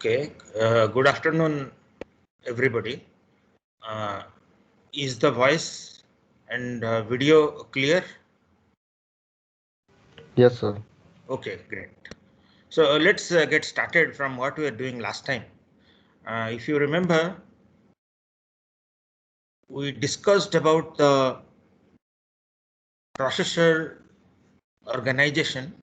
Okay, good afternoon, everybody. Uh, is the voice and video clear? Yes, sir. Okay, great. So let's get started from what we were doing last time. If you remember, we discussed about the processor organization,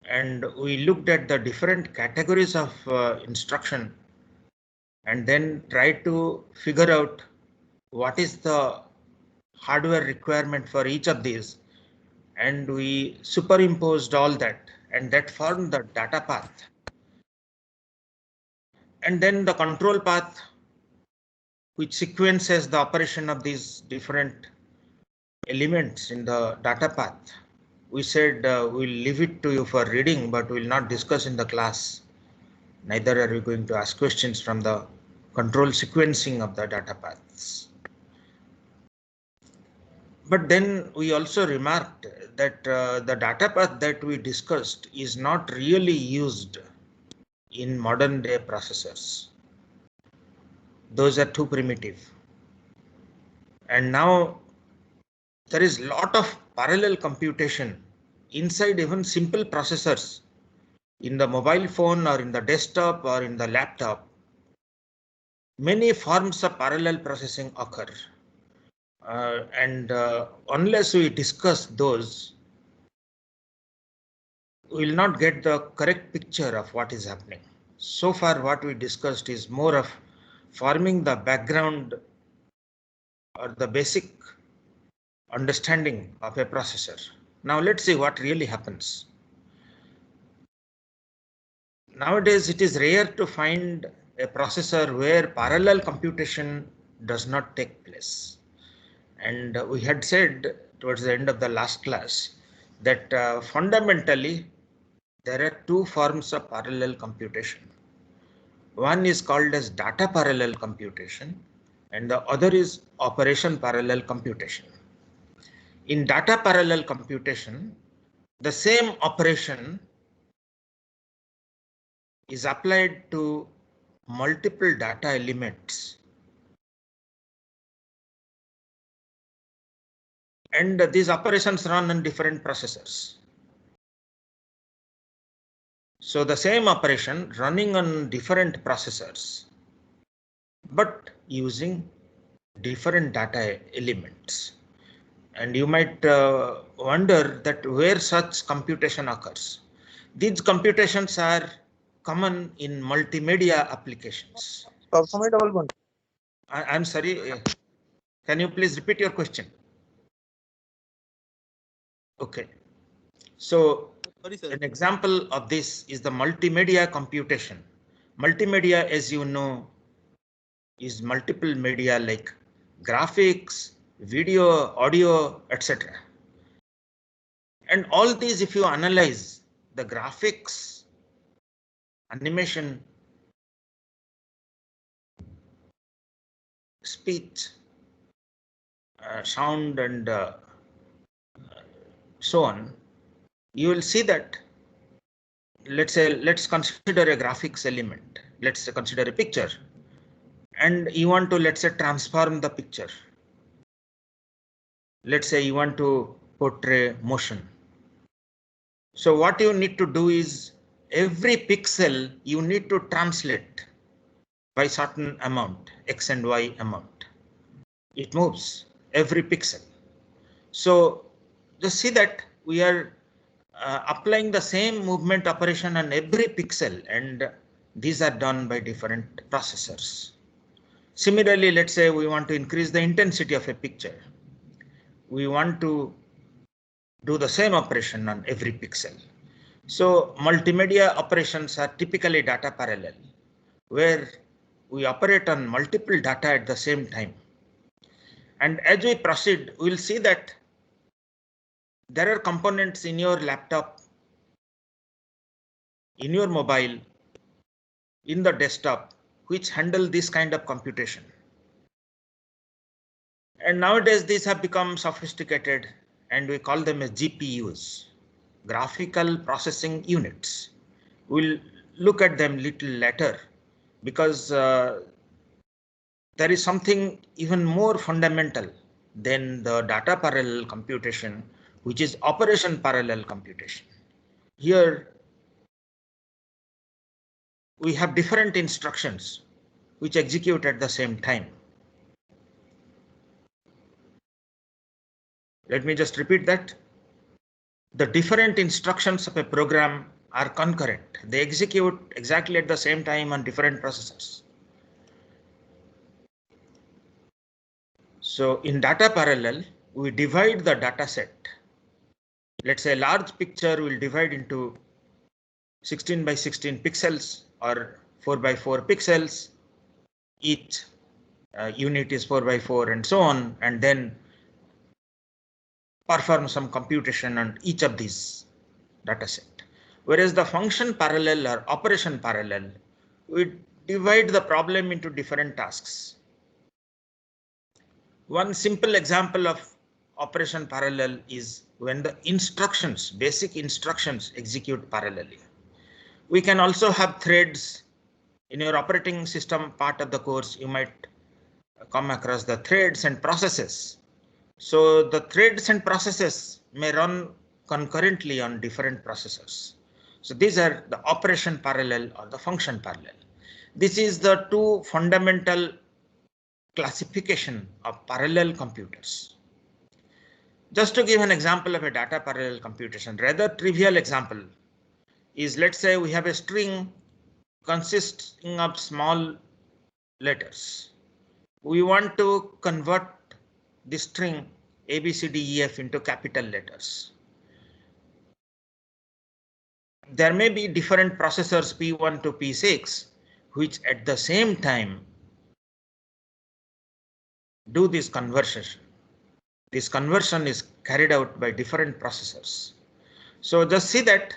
and we looked at the different categories of instruction and then tried to figure out what is the hardware requirement for each of these, and we superimposed all that, and that formed the data path. And then the control path, which sequences the operation of these different elements in the data path. We said we'll leave it to you for reading, but we'll not discuss in the class. Neither are we going to ask questions from the control sequencing of the data paths. But then we also remarked that the data path that we discussed is not really used in modern day processors. Those are too primitive. And now there is a lot of parallel computation inside even simple processors in the mobile phone or in the desktop or in the laptop. Many forms of parallel processing occur. And unless we discuss those, we will not get the correct picture of what is happening. So far, what we discussed is more of forming the background or the basic understanding of a processor. Now let's see what really happens. Nowadays, it is rare to find a processor where parallel computation does not take place. And we had said towards the end of the last class that fundamentally there are two forms of parallel computation. One is called as data parallel computation, and the other is operation parallel computation. In data parallel computation, the same operation is applied to multiple data elements, and these operations run on different processors. So the same operation running on different processors, but using different data elements. And you might wonder that where such computation occurs. These computations are common in multimedia applications. I'm sorry, can you please repeat your question? Okay. So an example of this is the multimedia computation. Multimedia, as you know, is multiple media like graphics, video, audio, etc. And all these, if you analyze the graphics, animation, speech, sound, and so on, you will see that, let's consider a graphics element. Let's consider a picture, and you want to, let's say, transform the picture. Let's say you want to portray motion. So what you need to do is every pixel you need to translate by certain amount, X and Y amount. It moves every pixel. So just see that we are applying the same movement operation on every pixel, and these are done by different processors. Similarly, let's say we want to increase the intensity of a picture. We want to do the same operation on every pixel. So multimedia operations are typically data parallel, where we operate on multiple data at the same time. And as we proceed, we'll see that there are components in your laptop, in your mobile, in the desktop, which handle this kind of computation. And nowadays, these have become sophisticated, and we call them as GPUs, graphical processing units, We'll look at them little later, because there is something even more fundamental than the data parallel computation, which is operation parallel computation. Here we have different instructions which execute at the same time. Let me just repeat that. The different instructions of a program are concurrent. They execute exactly at the same time on different processors. So in data parallel, we divide the data set. Let's say a large picture will divide into 16 by 16 pixels or 4 by 4 pixels. Each unit is 4 by 4 and so on, and then perform some computation on each of these data set. Whereas the function parallel or operation parallel, we divide the problem into different tasks. One simple example of operation parallel is when the instructions, basic instructions, execute parallelly. We can also have threads. In your operating system part of the course, you might come across the threads and processes. So the threads and processes may run concurrently on different processors. So these are the operation parallel or the function parallel. This is the two fundamental classification of parallel computers. Just to give an example of a data parallel computation, rather trivial example is, let's say we have a string consisting of small letters. We want to convert the string A, B, C, D, E, F into capital letters. There may be different processors P1 to P6, which at the same time do this conversion. This conversion is carried out by different processors. So just see that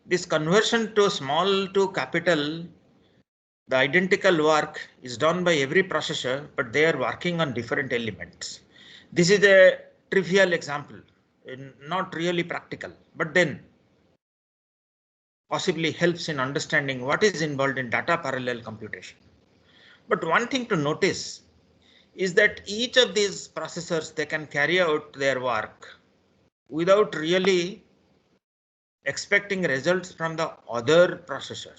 this conversion to small to capital, the identical work is done by every processor, but they are working on different elements. This is a trivial example, not really practical, but then possibly helps in understanding what is involved in data parallel computation. But one thing to notice is that each of these processors, they can carry out their work without really expecting results from the other processor.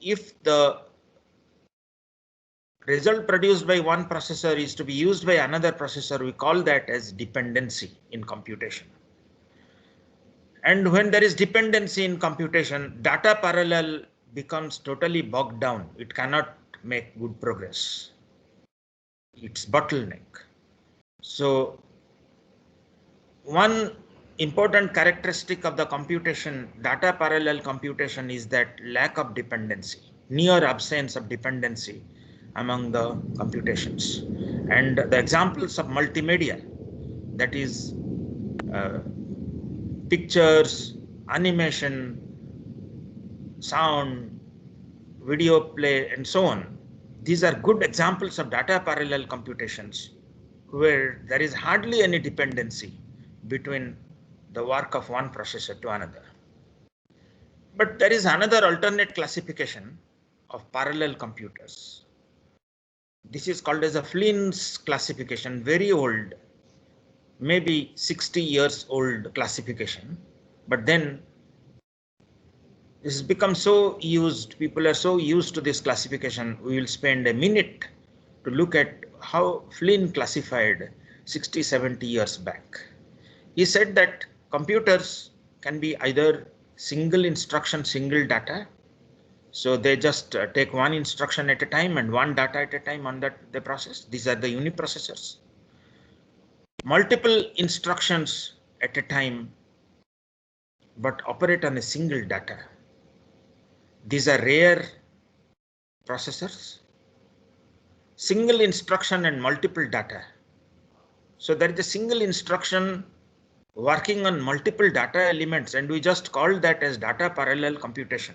If the result produced by one processor is to be used by another processor, we call that as dependency in computation. And when there is dependency in computation, data parallel becomes totally bogged down. It cannot make good progress. It's bottleneck. So one important characteristic of the computation, data parallel computation, is that lack of dependency, near absence of dependency among the computations. And the examples of multimedia, that is pictures, animation, sound, video play, and so on. These are good examples of data parallel computations where there is hardly any dependency between the work of one processor to another. But there is another alternate classification of parallel computers. This is called as a Flynn's classification, very old, maybe 60 years old classification, but then this has become so used, people are so used to this classification, we will spend a minute to look at how Flynn classified 60, 70 years back. He said that computers can be either single instruction, single data. So they just take one instruction at a time and one data at a time on that they process. These are the uniprocessors. Multiple instructions at a time, but operate on a single data. These are rare processors. Single instruction and multiple data. So there is a single instruction working on multiple data elements, and we just call that as data parallel computation.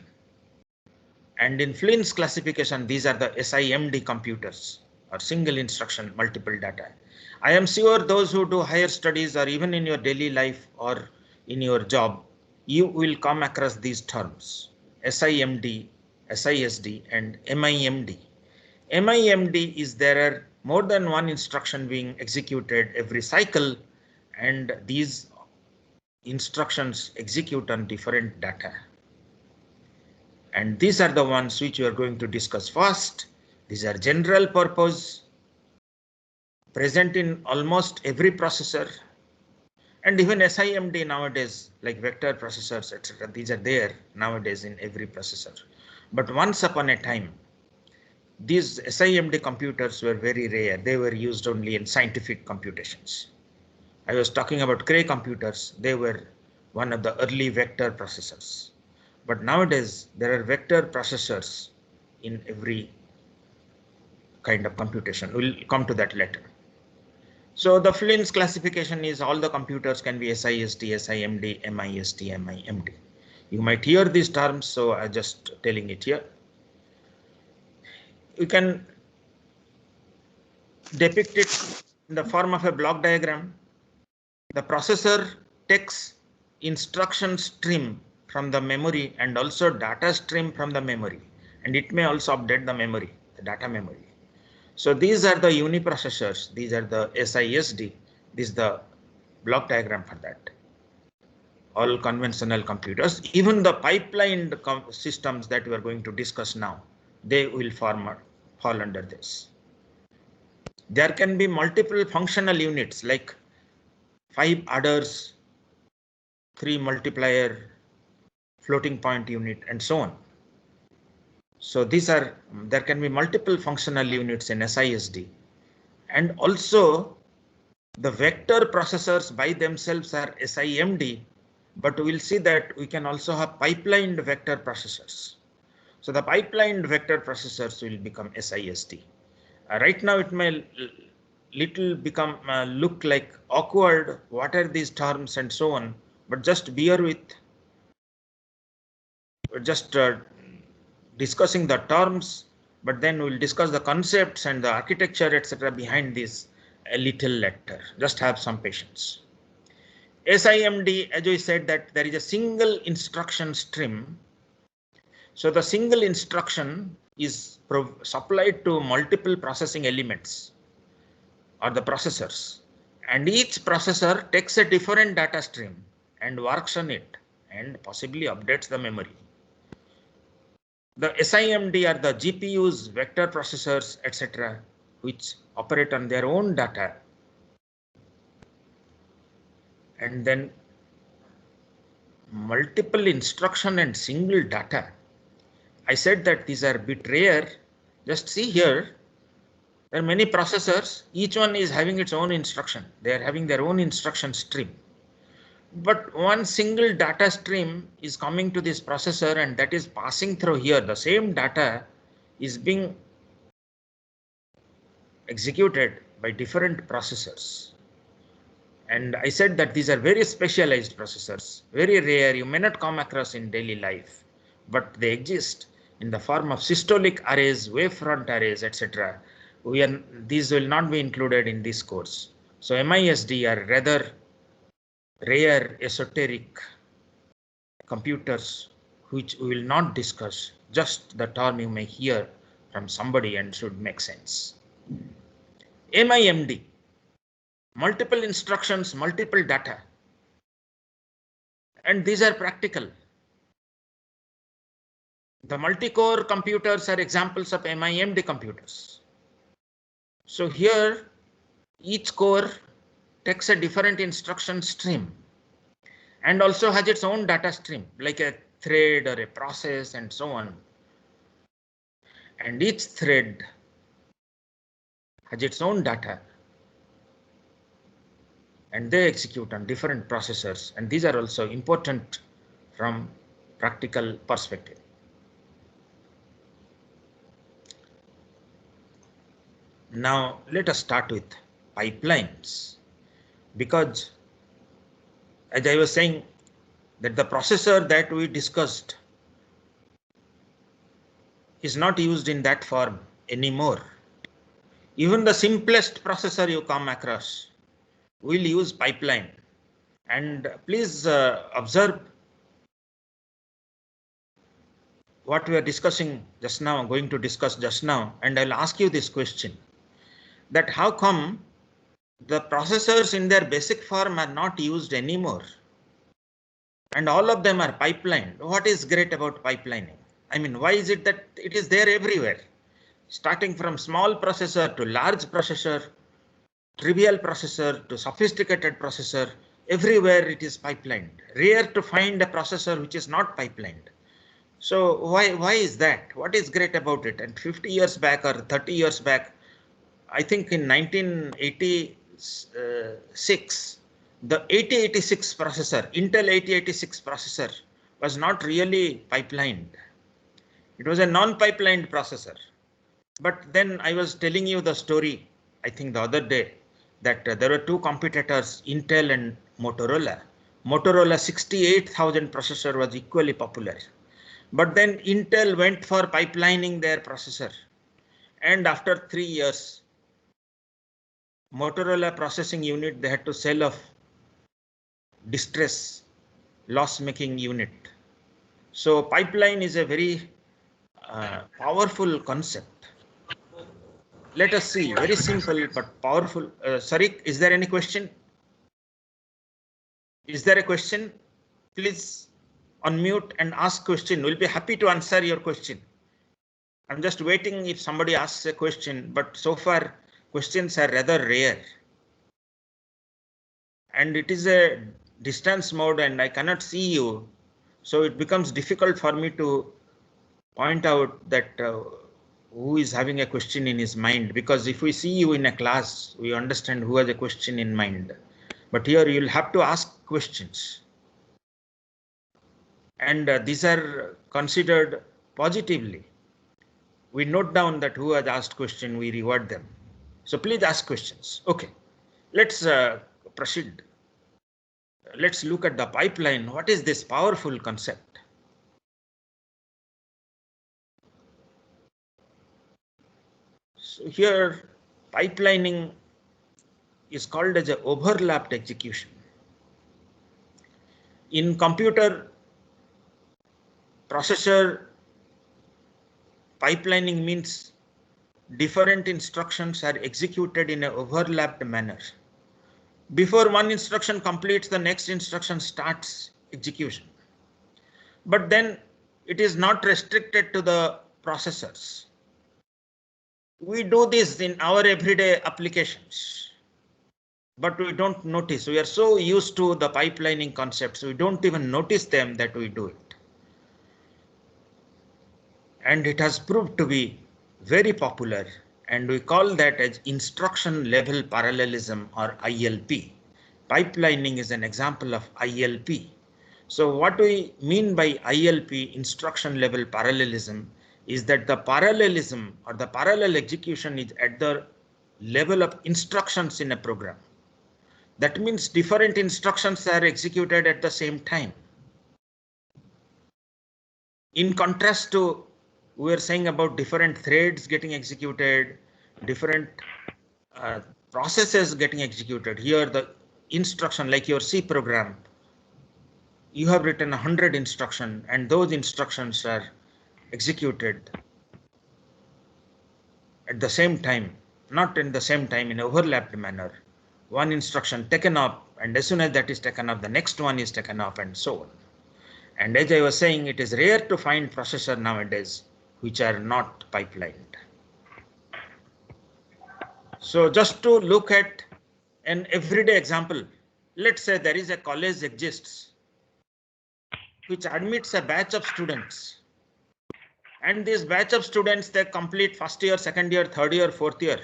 And in Flynn's classification, these are the SIMD computers, or single instruction, multiple data. I am sure those who do higher studies or even in your daily life or in your job, you will come across these terms: SIMD, SISD, and MIMD. MIMD is there are more than one instruction being executed every cycle, and these instructions execute on different data. And these are the ones which we are going to discuss first. These are general purpose, present in almost every processor, and even SIMD nowadays, like vector processors, etc. These are there nowadays in every processor. But once upon a time, these SIMD computers were very rare. They were used only in scientific computations. I was talking about Cray computers. They were one of the early vector processors. But nowadays, there are vector processors in every kind of computation. We'll come to that later. So the Flynn's classification is all the computers can be SISD, SIMD, MISD, MIMD. You might hear these terms, so I'm just telling it here. You can depict it in the form of a block diagram. The processor takes instruction stream from the memory and also data stream from the memory, and it may also update the memory, the data memory. So these are the uniprocessors, these are the SISD, this is the block diagram for that. All conventional computers, even the pipelined systems that we are going to discuss now, they will fall under this. There can be multiple functional units like 5 adders, 3 multiplier, floating point unit, and so on. So there can be multiple functional units in SISD, and also the vector processors by themselves are SIMD, but we'll see that we can also have pipelined vector processors. So the pipelined vector processors will become SISD. Right now it may look like awkward. What are these terms and so on? But just bear with. We're just discussing the terms, but then we'll discuss the concepts and the architecture, etc. behind this a little later. Just have some patience. SIMD, as we said, that there is a single instruction stream. So the single instruction is supplied to multiple processing elements or the processors, and each processor takes a different data stream and works on it and possibly updates the memory. The SIMD are the GPUs, vector processors, etc., which operate on their own data. And then multiple instruction and single data. I said that these are a bit rare. Just see here, there are many processors. Each one is having its own instruction. They are having their own instruction stream. But one single data stream is coming to this processor, and that is passing through here. The same data is being executed by different processors. And I said that these are very specialized processors, very rare. You may not come across in daily life, but they exist in the form of systolic arrays, wavefront arrays, etc. These will not be included in this course. So MISD are rather rare, esoteric computers which we will not discuss. Just the term you may hear from somebody and should make sense. MIMD, multiple instructions, multiple data, and these are practical. The multi-core computers are examples of MIMD computers. So here each core takes a different instruction stream and also has its own data stream, like a thread or a process and so on. And each thread has its own data, and they execute on different processors, and these are also important from practical perspective. Now let us start with pipelines, because as I was saying that the processor that we discussed is not used in that form anymore. Even the simplest processor you come across will use pipeline. And please observe what we are discussing just now, going to discuss just now, and I'll ask you this question, that how come the processors in their basic form are not used anymore? And all of them are pipelined. What is great about pipelining? I mean, why is it that it is there everywhere? Starting from small processor to large processor, trivial processor to sophisticated processor, everywhere it is pipelined. Rare to find a processor which is not pipelined. So why is that? What is great about it? And 50 years back or 30 years back, I think in 1986, the 8086 processor, Intel 8086 processor was not really pipelined. It was a non-pipelined processor. But then I was telling you the story, I think the other day, that there were two competitors, Intel and Motorola. Motorola 68,000 processor was equally popular. But then Intel went for pipelining their processor. And after 3 years, Motorola processing unit, they had to sell off distress, loss-making unit. So pipeline is a very powerful concept. Let us see, very simple but powerful. Sarik, is there any question? Is there a question? Please unmute and ask question. We'll be happy to answer your question. I'm just waiting if somebody asks a question, but so far questions are rather rare. And it is a distance mode and I cannot see you. So it becomes difficult for me to point out that who is having a question in his mind, because if we see you in a class, we understand who has a question in mind. But here you'll have to ask questions. And these are considered positively. We note down that who has asked question, we reward them. So please ask questions. Okay, let's proceed. Let's look at the pipeline. What is this powerful concept? So here, pipelining is called as an overlapped execution. In computer processor, pipelining means different instructions are executed in an overlapped manner. Before one instruction completes, the next instruction starts execution. But then it is not restricted to the processors. We do this in our everyday applications, but we don't notice. We are so used to the pipelining concepts, we don't even notice them that we do it. And it has proved to be very popular, and we call that as instruction level parallelism, or ILP. Pipelining is an example of ILP. So what we mean by ILP, instruction level parallelism, is that the parallelism or the parallel execution is at the level of instructions in a program. That means different instructions are executed at the same time. In contrast to, we were saying about different threads getting executed, different processes getting executed. Here the instruction, like your C program, you have written 100 instructions and those instructions are executed at the same time, not in the same time, in overlapped manner. One instruction taken up, and as soon as that is taken up, the next one is taken up, and so on. And as I was saying, it is rare to find processors nowadays which are not pipelined. So just to look at an everyday example, let's say there is a college exists which admits a batch of students. And this batch of students, they complete first year, second year, third year, fourth year.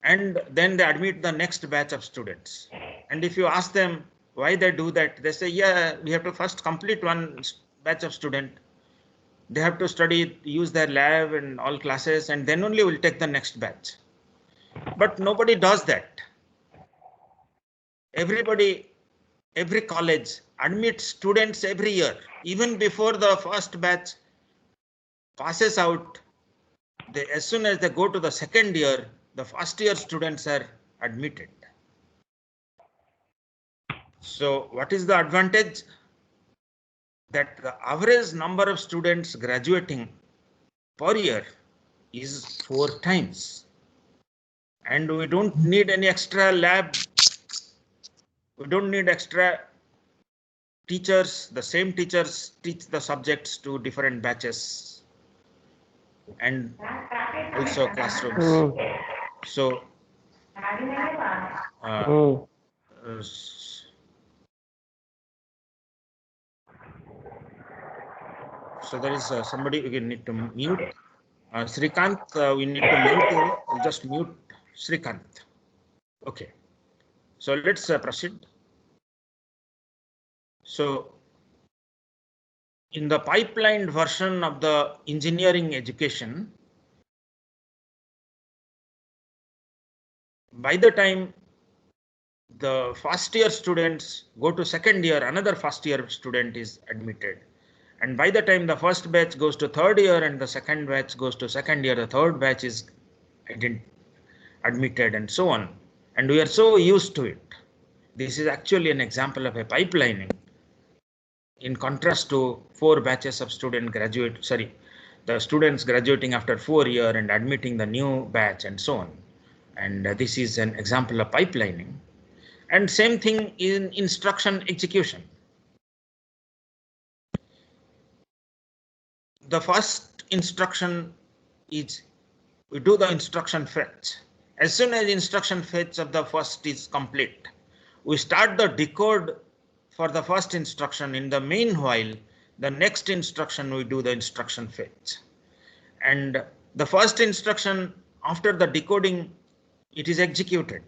And then they admit the next batch of students. And if you ask them why they do that, they say, yeah, we have to first complete one batch of student. They have to study, use their lab and all classes, and then only we'll take the next batch. But nobody does that. Everybody, every college admits students every year. Even before the first batch passes out, as soon as they go to the second year, the first year students are admitted. So what is the advantage? that the average number of students graduating per year is 4 times. And we don't need any extra lab. We don't need extra teachers. The same teachers teach the subjects to different batches and also classrooms. So so there is somebody we need to mute. Srikanth, we need to mute you. We'll just mute Srikanth. Okay. So let's proceed. So in the pipelined version of the engineering education, by the time the first year students go to second year, another first year student is admitted. And by the time the first batch goes to third year and the second batch goes to second year, the third batch is admitted and so on. And we are so used to it. This is actually an example of a pipelining. In contrast to 4 batches of student graduate, sorry, the students graduating after 4 years and admitting the new batch and so on. And this is an example of pipelining. And same thing in instruction execution. The first instruction is we do the instruction fetch. As soon as instruction fetch of the first is complete, we start the decode for the first instruction. In the meanwhile, the next instruction we do the instruction fetch. And the first instruction after the decoding, it is executed.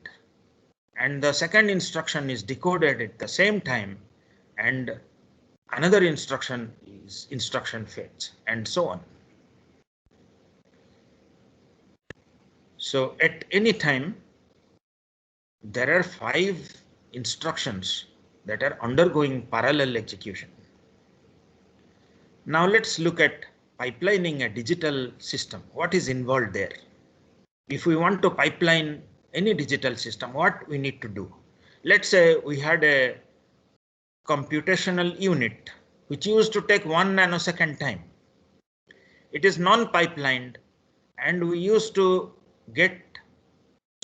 And the second instruction is decoded at the same time. And another instruction is instruction fetch and so on. So at any time, there are 5 instructions that are undergoing parallel execution. Now let's look at pipelining a digital system. What is involved there? If we want to pipeline any digital system, what we need to do? Let's say we had a computational unit which used to take 1 nanosecond time. It is non-pipelined and we used to get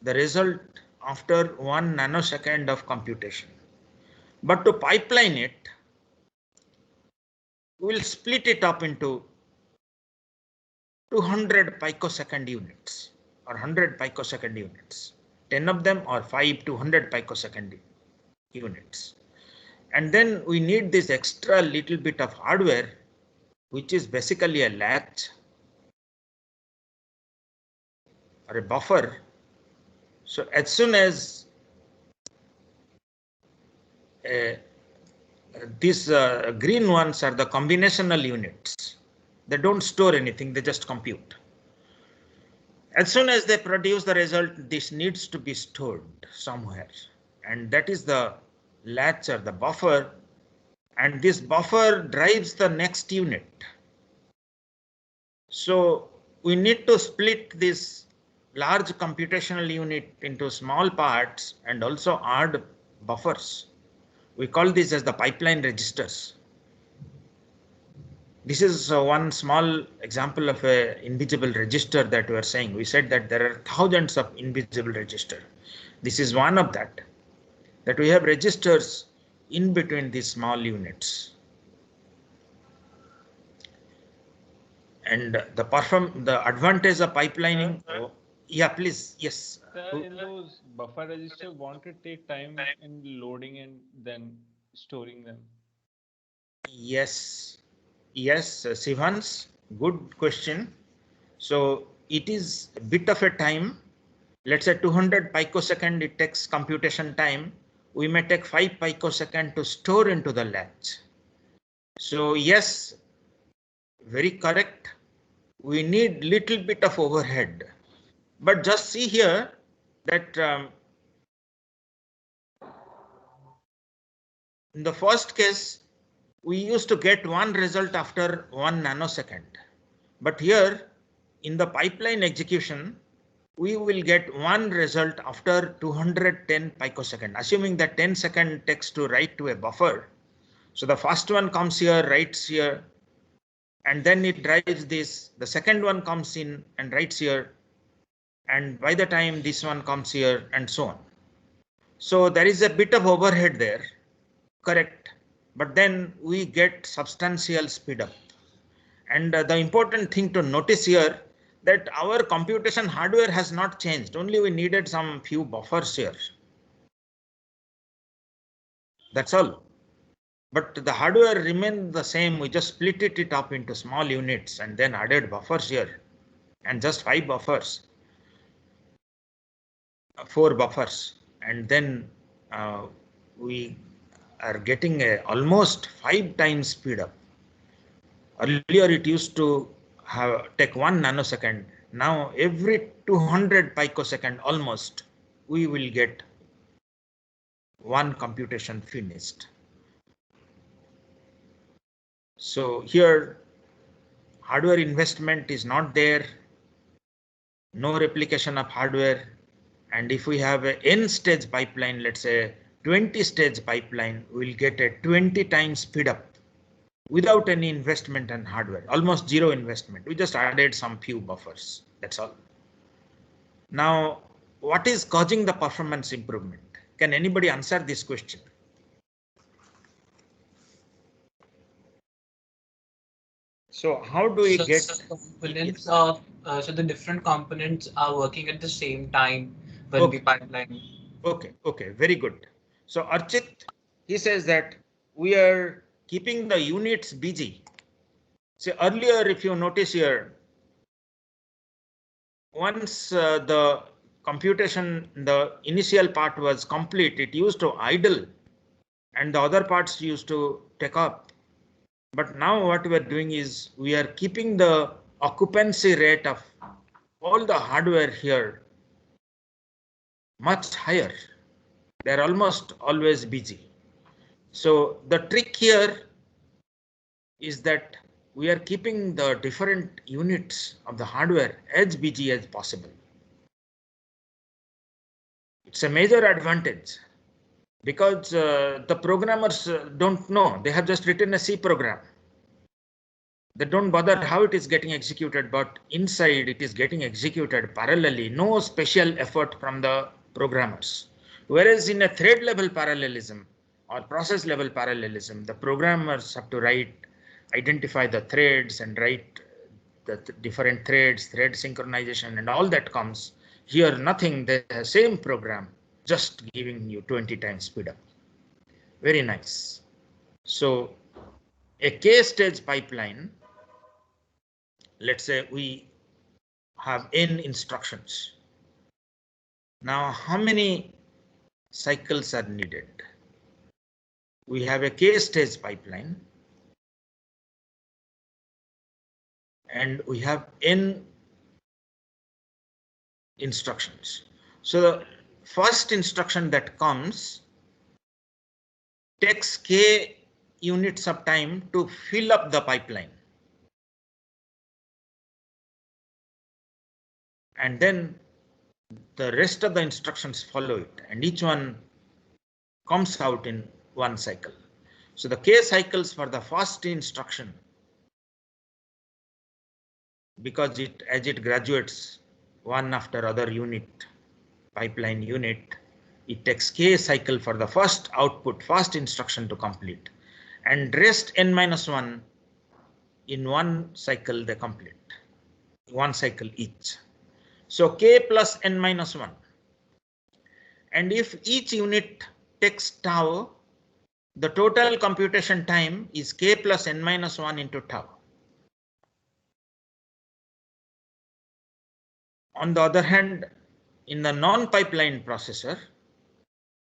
the result after 1 nanosecond of computation. But to pipeline it, we'll split it up into 200 picosecond units or 100 picosecond units, 10 of them or 5 to 100 picosecond units. And then we need this extra little bit of hardware, which is basically a latch or a buffer. So as soon as these green ones are the combinational units, they don't store anything, they just compute. As soon as they produce the result, this needs to be stored somewhere. And that is the latch or the buffer. And this buffer drives the next unit. So we need to split this large computational unit into small parts and also add buffers. We call this as the pipeline registers. This is one small example of an invisible register that we are saying. We said that there are thousands of invisible registers. This is one of that we have registers in between these small units. And the advantage of pipelining. Yeah, please. Yes. In those buffer register, won't it take time in loading and then storing them? Yes. Yes, Sivans, good question. So it is a bit of a time. Let's say 200 picosecond it takes computation time. We may take 5 picosecond to store into the latch. So yes, very correct. We need little bit of overhead. But just see here that in the first case, we used to get one result after 1 nanosecond. But here in the pipeline execution, we will get one result after 210 picosecond, assuming that 10 second takes to write to a buffer. So the first one comes here, writes here, and then it drives this. The second one comes in and writes here, and by the time this one comes here, and so on. So there is a bit of overhead there, correct? But then we get substantial speed up. And the important thing to notice here that our computation hardware has not changed. Only we needed some few buffers here. That's all. But the hardware remained the same. We just split it up into small units and then added buffers here, and just 5 buffers, 4 buffers, and then we are getting a almost 5 times speed up. Earlier it used to take 1 nanosecond. Now every 200 picosecond almost we will get one computation finished. So here hardware investment is not there, no replication of hardware. And if we have a n stage pipeline, let's say 20 stage pipeline, we'll get a 20 times speed up without any investment in hardware, almost zero investment. We just added some few buffers, that's all. Now, what is causing the performance improvement? Can anybody answer this question? So how do we get components of so the different components are working at the same time when we pipeline? Okay, very good. So Archit, he says that we are keeping the units busy. See, earlier, if you notice here, once the computation, the initial part was complete, it used to idle and the other parts used to take up. But now what we are doing is we are keeping the occupancy rate of all the hardware here much higher. They're almost always busy. So the trick here is that we are keeping the different units of the hardware as busy as possible. It's a major advantage because the programmers don't know. They have just written a C program. They don't bother how it is getting executed, but inside it is getting executed parallelly. No special effort from the programmers. Whereas in a thread level parallelism or process level parallelism, the programmers have to identify the threads and write the different threads, thread synchronization and all that comes. Here nothing, the same program, just giving you 20 times speed up. Very nice. So a k-stage pipeline, let's say we have n instructions. Now how many cycles are needed? We have a k-stage pipeline and we have n instructions. So the first instruction that comes takes k units of time to fill up the pipeline. And then the rest of the instructions follow it, and each one comes out in one cycle. So the k cycles for the first instruction, because as it graduates one after other unit, pipeline unit, it takes k cycle for the first output, first instruction to complete, and rest n-1 in one cycle they complete, one cycle each. So k plus n-1. And if each unit takes tau, the total computation time is k plus n-1 into tau. On the other hand, in the non-pipeline processor,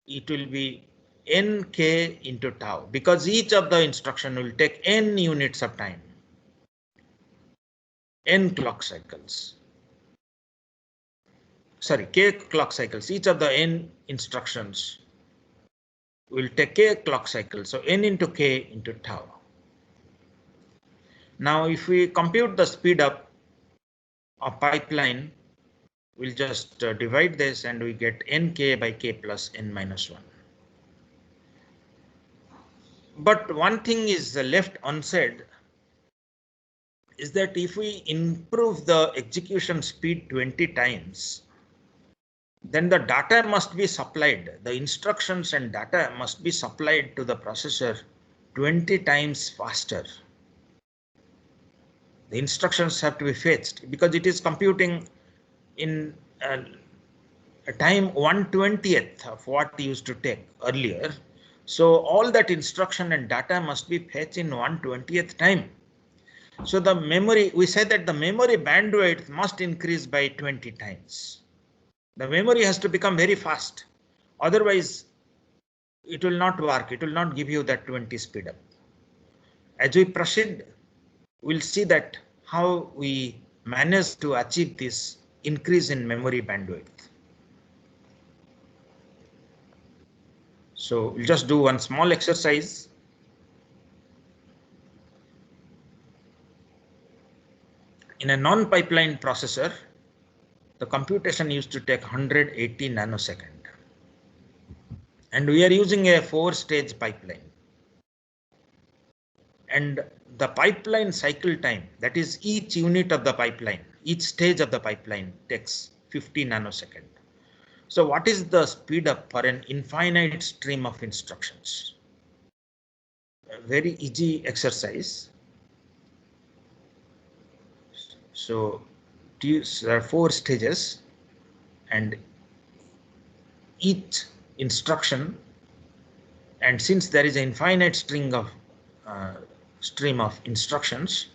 it will be nk into tau, because each of the instruction will take n units of time, n clock cycles. Sorry, k clock cycles. Each of the n instructions will take k clock cycles. So n into k into tau. Now, if we compute the speed up of pipeline, we'll just divide this and we get nk by k plus n-1. But one thing is left unsaid is that if we improve the execution speed 20 times, then the data must be supplied. The instructions and data must be supplied to the processor 20 times faster. The instructions have to be fetched because it is computing in a time 1/20th of what used to take earlier. So all that instruction and data must be fetched in 1/20th time. So the memory, we said that the memory bandwidth must increase by 20 times. The memory has to become very fast. Otherwise, it will not work. It will not give you that 20 speed up. As we proceed, we'll see that how we manage to achieve this increase in memory bandwidth. So we'll just do one small exercise. In a non-pipeline processor, the computation used to take 180 nanosecond. And we are using a 4-stage pipeline. And the pipeline cycle time, that is each unit of the pipeline, each stage of the pipeline takes 50 nanosecond. So what is the speed up for an infinite stream of instructions? A very easy exercise. So there are 4 stages and each instruction, and since there is an infinite stream of instructions,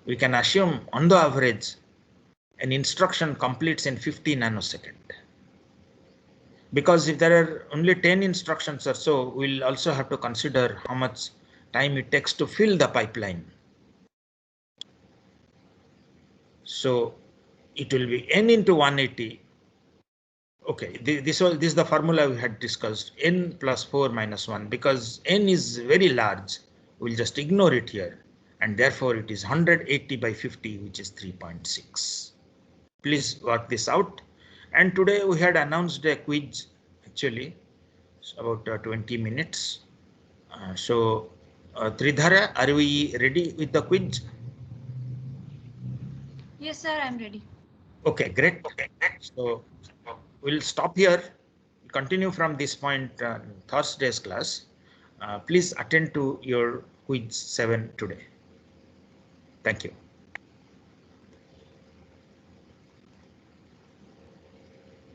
we can assume on the average an instruction completes in 50 nanosecond. Because if there are only 10 instructions or so, we'll also have to consider how much time it takes to fill the pipeline. So it will be n into 180. Okay, this is the formula we had discussed, n plus 4 minus 1, because n is very large. We'll just ignore it here, and therefore it is 180 by 50, which is 3.6. Please work this out. And today we had announced a quiz, actually, it's about 20 minutes. Tridhara, are we ready with the quiz? Yes, sir, I'm ready. Okay, great. So we'll stop here. Continue from this point Thursday's class. Please attend to your quiz 7 today. Thank you.